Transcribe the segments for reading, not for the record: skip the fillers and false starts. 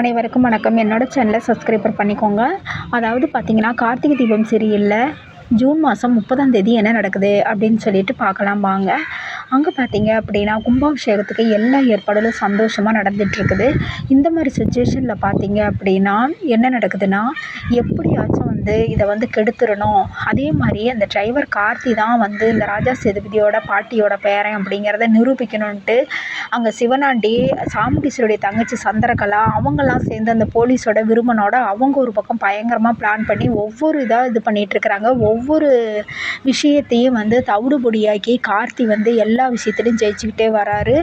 அனைவருக்கும் வணக்கம். என்னோட சேனலை சப்ஸ்கிரைபர் பண்ணிக்கோங்க. அதாவது பார்த்தீங்கன்னா, கார்த்திகை தீபம் சீரியல்ல ஜூன் மாதம் 30ஆம் தேதி என்ன நடக்குது அப்படின்னு சொல்லிட்டு பார்க்கலாம் வாங்க. அங்கே பார்த்தீங்க அப்படின்னா, கும்பாபிஷேகத்துக்கு எல்லா ஏற்பாடுகளும் சந்தோஷமாக நடந்துகிட்ருக்குது. இந்த மாதிரி சுச்சுவேஷனில் பார்த்தீங்க அப்படின்னா என்ன நடக்குதுன்னா, எப்படியாச்சும் இதை கெடுத்துடணும். அதே மாதிரி அந்த டிரைவர் கார்த்தி தான் இந்த ராஜா சேதுபதியோட பாட்டியோட பேரன் அப்படிங்கிறத நிரூபிக்கணுன்ட்டு அங்கே சிவனாண்டி, சாமுண்டீஸ்வரியுடைய தங்கச்சி சந்திரகலா அவங்கெல்லாம் சேர்ந்து அந்த போலீஸோட விருமனோட அவங்க ஒரு பக்கம் பயங்கரமாக பிளான் பண்ணி ஒவ்வொரு இதாக இது பண்ணிகிட்ருக்குறாங்க. ஒவ்வொரு விஷயத்தையும் தவிடுபொடியாக்கி கார்த்தி எல்லா விஷயத்துலையும் ஜெயிச்சுக்கிட்டே வராரு.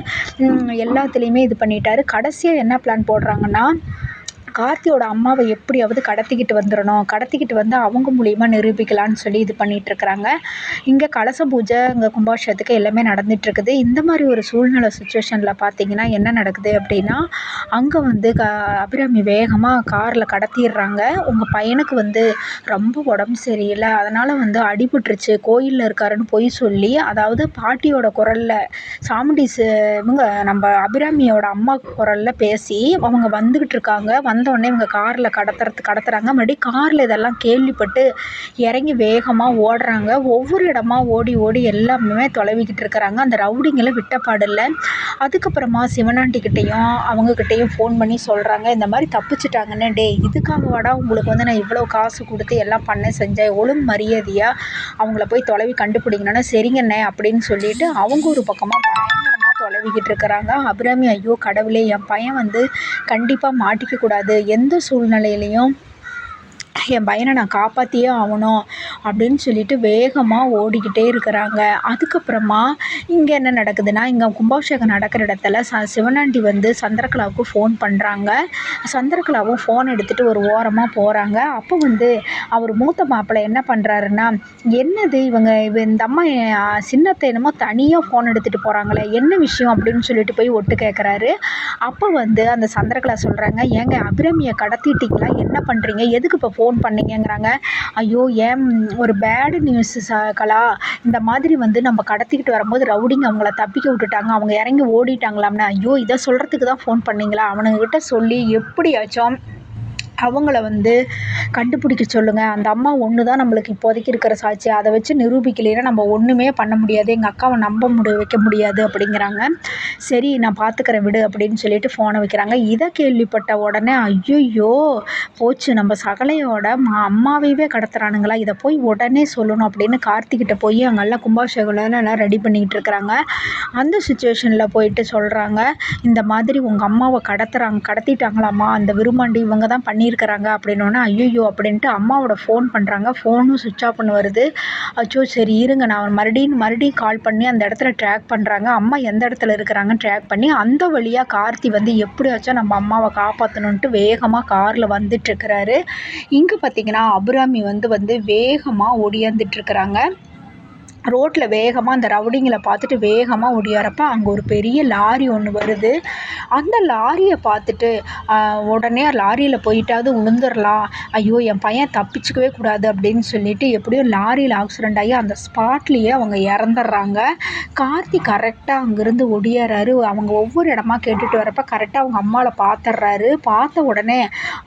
எல்லாத்துலேயுமே இது பண்ணிட்டாரு. கடைசியாக என்ன பிளான் போடுறாங்கன்னா, கார்த்தியோட அம்மாவை எப்படியாவது கடத்திக்கிட்டு வந்துடணும், கடத்திக்கிட்டு வந்து அவங்க மூலிமா நிரூபிக்கலான்னு சொல்லி இது பண்ணிகிட்ருக்குறாங்க. இங்கே கலச பூஜை, இங்கே கும்பாபிஷேகத்துக்கு எல்லாமே நடந்துகிட்ருக்குது. இந்த மாதிரி ஒரு சூழ்நிலை சுச்சுவேஷனில் பார்த்தீங்கன்னா என்ன நடக்குது அப்படின்னா, அங்கே அபிராமி வேகமாக காரில் கடத்திடுறாங்க. உங்கள் பையனுக்கு ரொம்ப உடம்பு சரியில்லை, அதனால் அடிபட்டுருச்சு, கோயிலில் இருக்காருன்னு பொய் சொல்லி, அதாவது பாட்டியோட குரலில் சாமுண்டீஸ் இவங்க நம்ம அபிராமியோட அம்மா குரலில் பேசி அவங்க வந்துக்கிட்டு இருக்காங்க. வந்தோடனே இவங்க காரில் கடத்துறாங்க. மறுபடியும் காரில் இதெல்லாம் கேள்விப்பட்டு இறங்கி வேகமாக ஓடுறாங்க. ஒவ்வொரு இடமா ஓடி ஓடி எல்லாமே தொலைவிக்கிட்டு இருக்கிறாங்க. அந்த ரவுடிங்களை விட்டப்பாடில்லை. அதுக்கப்புறமா சிவனாண்டிக்கிட்டேயும் அவங்கக்கிட்டேயும் ஃபோன் பண்ணி சொல்கிறாங்க, இந்த மாதிரி தப்பிச்சிட்டாங்கன்னு. இதுக்காக வாடா உங்களுக்கு நான் இவ்வளோ காசு கொடுத்து எல்லாம் செஞ்சேன், ஒழுங்கு மரியாதையாக அவங்கள போய் தொலைவி கண்டுபிடிங்கன்னு. சரிங்கண்ணே அப்படின்னு சொல்லிட்டு அவங்க ஒரு பக்கமாக பயங்கரமாக தொலைவிக்கிட்டு இருக்கிறாங்க. அபிராமி, ஐயோ கடவுளே, என் பையன் கண்டிப்பாக மாட்டிக்கக்கூடாது, எந்த சூழ்நிலையிலையும் என் பையனை நான் காப்பாற்றியே ஆகணும் அப்படின்னு சொல்லிட்டு வேகமாக ஓடிக்கிட்டே இருக்கிறாங்க. அதுக்கப்புறமா இங்கே என்ன நடக்குதுன்னா, இங்கே கும்பாபிஷேகம் நடக்கிற இடத்துல சிவனாண்டி சந்திரகலாவுக்கு ஃபோன் பண்ணுறாங்க. சந்திரகலாவும் ஃபோன் எடுத்துகிட்டு ஒரு ஓரமாக போகிறாங்க. அப்போ அவர் மூத்த மாப்பிள்ளை என்ன பண்ணுறாருன்னா, என்னது இந்த அம்மா சின்னத்தை என்னமோ தனியாக ஃபோன் எடுத்துகிட்டு போகிறாங்களே, என்ன விஷயம் அப்படின்னு சொல்லிட்டு போய் ஒட்டு கேட்குறாரு. அப்போ அந்த சந்திரகலா சொல்கிறாங்க, ஏங்க அபிராமியை கடத்திட்டீங்களா, என்ன பண்ணுறீங்க, எதுக்கு இப்போ ஃபோன் பண்ணீங்கங்கிறாங்க. ஐயோ, ஏன் ஒரு பேடு நியூஸ் கலா, இந்த மாதிரி நம்ம கடத்திக்கிட்டு வரும்போது ரவுடிங்க அவங்கள தப்பிக்க விட்டுட்டாங்க, அவங்க இறங்கி ஓடிட்டாங்களாம்னா. ஐயோ, இதை சொல்கிறதுக்கு தான் ஃபோன் பண்ணீங்களா, அவனுங்கிட்ட சொல்லி எப்படியாச்சும் அவங்கள கண்டுபிடிக்க சொல்லுங்கள். அந்த அம்மா ஒன்று தான் நம்மளுக்கு இப்போதைக்கு இருக்கிற சாட்சி, அதை வச்சு நிரூபிக்கலைன்னா நம்ம ஒன்றுமே பண்ண முடியாது, எங்கள் அக்காவை நம்ப வைக்க முடியாது அப்படிங்கிறாங்க. சரி, நான் பார்த்துக்கிறேன் விடு அப்படின்னு சொல்லிட்டு ஃபோனை வைக்கிறாங்க. இதை கேள்விப்பட்ட உடனே ஐயோ போச்சு, நம்ம சகலையோட அம்மாவையே கடத்துறானுங்களா, இதை போய் உடனே சொல்லணும் அப்படின்னு கார்த்திகிட்ட போய் அங்கெல்லாம் கும்பாபிஷேகம்லாம் எல்லாம் ரெடி பண்ணிக்கிட்டு இருக்கிறாங்க. அந்த சுச்சுவேஷனில் போயிட்டு சொல்கிறாங்க, இந்த மாதிரி உங்கள் அம்மாவை கடத்திட்டாங்களாம்மா, அந்த விரும்மாண்டி இவங்க தான் பண்ணியிருக்கிறாங்க அப்படின்னோடனே ஐயோ அப்படின்ட்டு அம்மாவோட ஃபோன் பண்ணுறாங்க. ஃபோனும் சுவிட்ச் ஆஃப் பண்ண வருது. அச்சோ, சரி இருங்க, நான் மறுபடியும் கால் பண்ணி அந்த இடத்துல ட்ராக் பண்ணுறாங்க. அம்மா எந்த இடத்துல இருக்கிறாங்கன்னு ட்ராக் பண்ணி அந்த வழியாக கார்த்தி எப்படியாச்சும் நம்ம அம்மாவை காப்பாற்றணுன்ட்டு வேகமாக காரில் வந்துட்டுருக்கிறாரு. இங்கே பார்த்தீங்கன்னா அபிராமி வேகமாக ஓடியாந்துட்டுருக்குறாங்க. ரோட்டில் வேகமாக அந்த ரவுடிங்களை பார்த்துட்டு வேகமாக ஓடியாரப்போ அங்கே ஒரு பெரிய லாரி ஒன்று வருது. அந்த லாரியை பார்த்துட்டு உடனே லாரியில் போயிட்டாவது விழுந்துடலாம், ஐயோ என் பையன் தப்பிச்சிக்கவே கூடாது அப்படின்னு சொல்லிட்டு எப்படியும் லாரியில் ஆக்சிடெண்ட் ஆகி அந்த ஸ்பாட்லேயே அவங்க இறந்துடுறாங்க. கார்த்தி கரெக்டாக அங்கேருந்து ஒடியாராரு. அவங்க ஒவ்வொரு இடமா கேட்டுட்டு வரப்போ கரெக்டாக அவங்க அம்மாவை பார்த்துட்றாரு. பார்த்த உடனே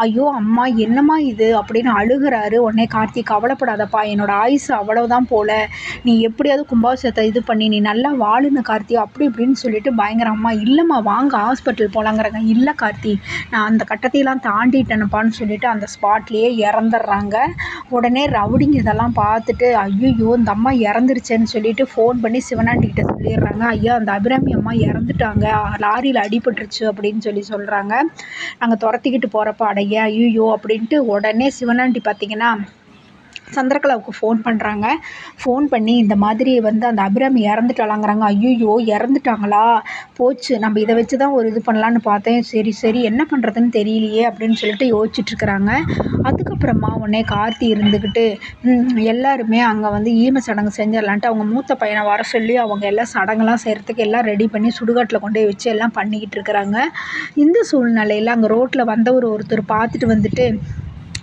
ஐயோ அம்மா என்னம்மா இது அப்படின்னு அழுகிறாரு. உடனே கார்த்தி, கவலைப்படாதப்பா, என்னோட ஆயுசு அவ்வளோதான் போல, நீ எப்படியாவது கும்பாபிஷேகத்தை இது பண்ணி நீ நல்லா வாழுன கார்த்தி அப்படி இப்படின்னு சொல்லிட்டு பயங்கரம்மா, இல்லைம்மா வாங்க ஹாஸ்பிட்டல் போகலாங்கிறாங்க. இல்லை கார்த்தி, நான் அந்த கட்டத்தையெல்லாம் தாண்டிட்டேனப்பான்னு சொல்லிட்டு அந்த ஸ்பாட்லேயே இறந்துடுறாங்க. உடனே ரவுடிங்க இதெல்லாம் பார்த்துட்டு ஐயோ இந்த அம்மா இறந்துருச்சேன்னு சொல்லிட்டு ஃபோன் பண்ணி சிவனாண்டிக்கிட்ட சொல்லிடுறாங்க, ஐயா அந்த அபிராமி அம்மா இறந்துட்டாங்க, லாரியில் அடிபட்டுருச்சு அப்படின்னு சொல்கிறாங்க. நாங்கள் துரத்திக்கிட்டு போகிறப்ப அடைய ஐயோ அப்படின்ட்டு உடனே சிவனாண்டி பார்த்திங்கன்னா சந்திரகலாவுக்கு ஃபோன் பண்ணுறாங்க. ஃபோன் பண்ணி இந்த மாதிரி அந்த அபிராமி இறந்துட்டாளாங்கிறாங்க. ஐயோ இறந்துட்டாங்களா, போச்சு, நம்ம இதை வச்சு தான் ஒரு இது பண்ணலான்னு பார்த்தேன், சரி என்ன பண்ணுறதுன்னு தெரியலையே அப்படின்னு சொல்லிட்டு யோசிச்சுட்ருக்குறாங்க. அதுக்கப்புறமா உடனே கார்த்தி இருந்துக்கிட்டு எல்லாருமே அங்கே ஈம சடங்கு செஞ்சிடலான்ட்டு அவங்க மூத்த பையனை வர சொல்லி அவங்க எல்லாம் சடங்கெல்லாம் செய்கிறதுக்கு எல்லாம் ரெடி பண்ணி சுடுகாட்டில் கொண்டு போய் வச்சு எல்லாம் பண்ணிக்கிட்டு இருக்கிறாங்க. இந்த சூழ்நிலையில் அங்கே ரோட்டில் ஒருத்தர் பார்த்துட்டு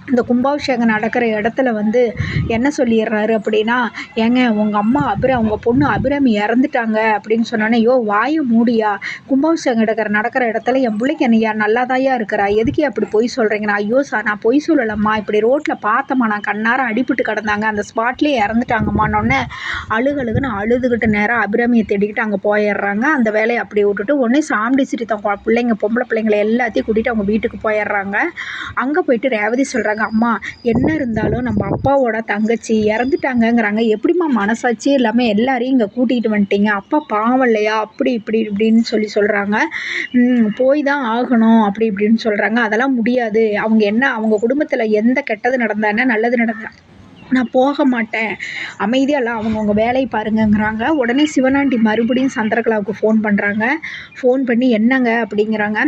இந்த கும்பாபிஷேகம் நடக்கிற இடத்துல வந்து என்ன சொல்லிடுறாரு அப்படின்னா, ஏங்க உங்கள் அம்மா உங்கள் பொண்ணு அபிராமி இறந்துட்டாங்க அப்படின்னு சொன்னோன்னே, யோ வாயை மூடியா, கும்பாபிஷேகம் நடக்கிற இடத்துல என் பிள்ளைக்கு என்னையா நல்லாதாயா இருக்கிறா, எதுக்கே அப்படி பொய் சொல்கிறீங்கண்ணா, ஐயோ சார் நான் பொய் சொல்லலம்மா, இப்படி ரோட்டில் பார்த்தம்மா, நான் கண்ணார அடிபட்டு கிடந்தாங்க, அந்த ஸ்பாட்லேயே இறந்துட்டாங்கம்மான்னொன்னே அழுகுன்னு அழுதுகிட்டு நேராக அபிராமியை தேடிக்கிட்டு அங்கே போயிடுறாங்க. அந்த வேலையை அப்படி விட்டுட்டு உடனே சாமி சிரித்த பிள்ளைங்க பொம்பளை பிள்ளைங்களை எல்லாத்தையும் கூட்டிகிட்டு அவங்க வீட்டுக்கு போயிடுறாங்க. அங்கே போயிட்டு ரேவதி சொல்கிறாங்க, அம்மா என்ன இருந்தாலும் நம்ம அப்பாவோட தங்கச்சி இறந்துட்டாங்கங்கிறாங்க, எப்படிம்மா மனசாட்சி இல்லாமல் எல்லாரையும் இங்கே கூட்டிகிட்டு வந்துட்டீங்க, அப்பா பாவம் இல்லையா, அப்படி இப்படின்னு சொல்கிறாங்க. போய் தான் ஆகணும் அப்படி இப்படின்னு சொல்கிறாங்க. அதெல்லாம் முடியாது, அவங்க குடும்பத்தில் எந்த கெட்டது நடந்தா என்ன நல்லது நடந்தா நான் போக மாட்டேன், அமைதியாக அவங்கவுங்க வேலையை பாருங்கங்கிறாங்க. உடனே சிவனாண்டி மறுபடியும் சந்திரகலாவுக்கு ஃபோன் பண்ணுறாங்க. ஃபோன் பண்ணி என்னங்க அப்படிங்கிறாங்க.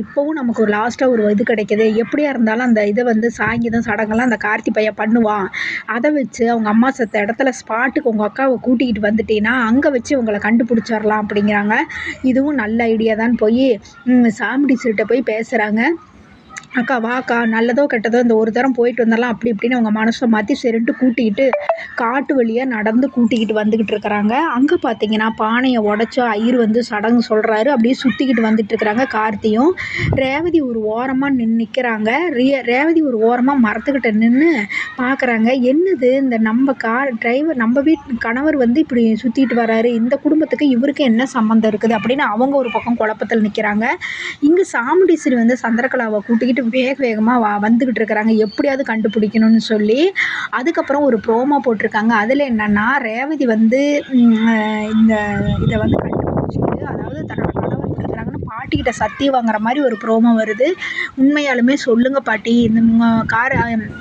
இப்போவும் நமக்கு ஒரு லாஸ்ட்டாக ஒரு இது கிடைக்கிது, எப்படியா இருந்தாலும் அந்த இதை வந்து சாங்கிதம் சடங்கெல்லாம் அந்த கார்த்தி பையன் பண்ணுவான், அதை வச்சு அவங்க அம்மா செத்த இடத்துல ஸ்பாட்டுக்கு உங்கள் அக்காவை கூட்டிக்கிட்டு வந்துட்டீங்கன்னா அங்கே வச்சு உங்களை கண்டுபிடிச்சிடலாம் அப்படிங்கிறாங்க. இதுவும் நல்ல ஐடியா தான். போய் சாமுடி சீட்டை போய் பேசுகிறாங்க. அக்கா வாக்கா, நல்லதோ கெட்டதோ இந்த ஒரு தரம் போயிட்டு வந்துடலாம் அப்படி இப்படின்னு அவங்க மனசை மாற்றி சரின்ட்டு கூட்டிக்கிட்டு காட்டு வழியாக நடந்து கூட்டிக்கிட்டு வந்துக்கிட்டு இருக்கிறாங்க. அங்கே பார்த்தீங்கன்னா பானையை உடச்சி ஐயர் வந்து சடங்கு சொல்கிறாரு. அப்படியே சுற்றிக்கிட்டு வந்துட்டு இருக்கிறாங்க கார்த்தியும். ரேவதி ஒரு ஓரமாக நிற்கிறாங்க. ரேவதி ஒரு ஓரமாக மரத்துக்கிட்ட நின்று பார்க்குறாங்க. என்னது இந்த நம்ம டிரைவர் நம்ம வீட்டு கணவர் வந்து இப்படி சுற்றிட்டு வராரு, இந்த குடும்பத்துக்கு இவருக்கு என்ன சம்மந்தம் இருக்குது அப்படின்னு அவங்க ஒரு பக்கம் குழப்பத்தில் நிற்கிறாங்க. இங்கே சாமுண்டீஸ்வரி வந்து சந்திரகலாவை கூட்டிக்கிட்டு வேகமாக வந்துக்கிட்டு இருக்கிறாங்க, எப்படியாவது கண்டுபிடிக்கணும்னு சொல்லி. அதுக்கப்புறம் ஒரு ப்ரோமோ போட்டிருக்காங்க. அதில் என்னென்னா, ரேவதி வந்து இதை வந்து கண்டுபிடிச்சிட்டு, அதாவது தன்னோட கணவர் இருக்கிறாங்கன்னு பாட்டிக்கிட்ட சத்தியம் வாங்குற மாதிரி ஒரு ப்ரோமோ வருது. உண்மையாலுமே சொல்லுங்கள் பாட்டி, இந்த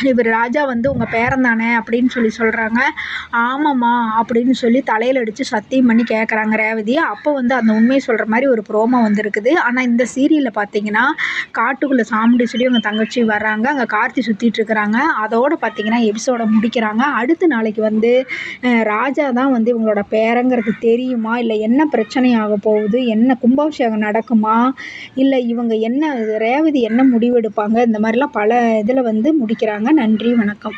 இவர் ராஜா வந்து உங்கள் பேரன் தானே அப்படின்னு சொல்கிறாங்க. ஆமாம்மா அப்படின்னு சொல்லி தலையில் அடித்து சத்தியம் பண்ணி கேட்குறாங்க ரேவதி. அப்போ வந்து அந்த உண்மையை சொல்கிற மாதிரி ஒரு ப்ரோமோ வந்துருக்குது. ஆனால் இந்த சீரியலில் பார்த்தீங்கன்னா காட்டுக்குள்ளே சாமுண்டி சொல்லி அவங்க தங்கச்சி வர்றாங்க, அங்கே கார்த்தி சுற்றிட்டு இருக்கிறாங்க. அதோடு பார்த்தீங்கன்னா எபிசோடை முடிக்கிறாங்க. அடுத்த நாளைக்கு வந்து ராஜா தான் வந்து இவங்களோட பேரங்கிறது தெரியுமா, இல்லை என்ன பிரச்சனை ஆக போகுது, என்ன கும்பாபிஷேகம் நடக்குமா, இல்லை இவங்க என்ன ரேவதி என்ன முடிவெடுப்பாங்க, இந்த மாதிரிலாம் பல இதில் வந்து முடிக்கிறாங்க. நன்றி, வணக்கம்.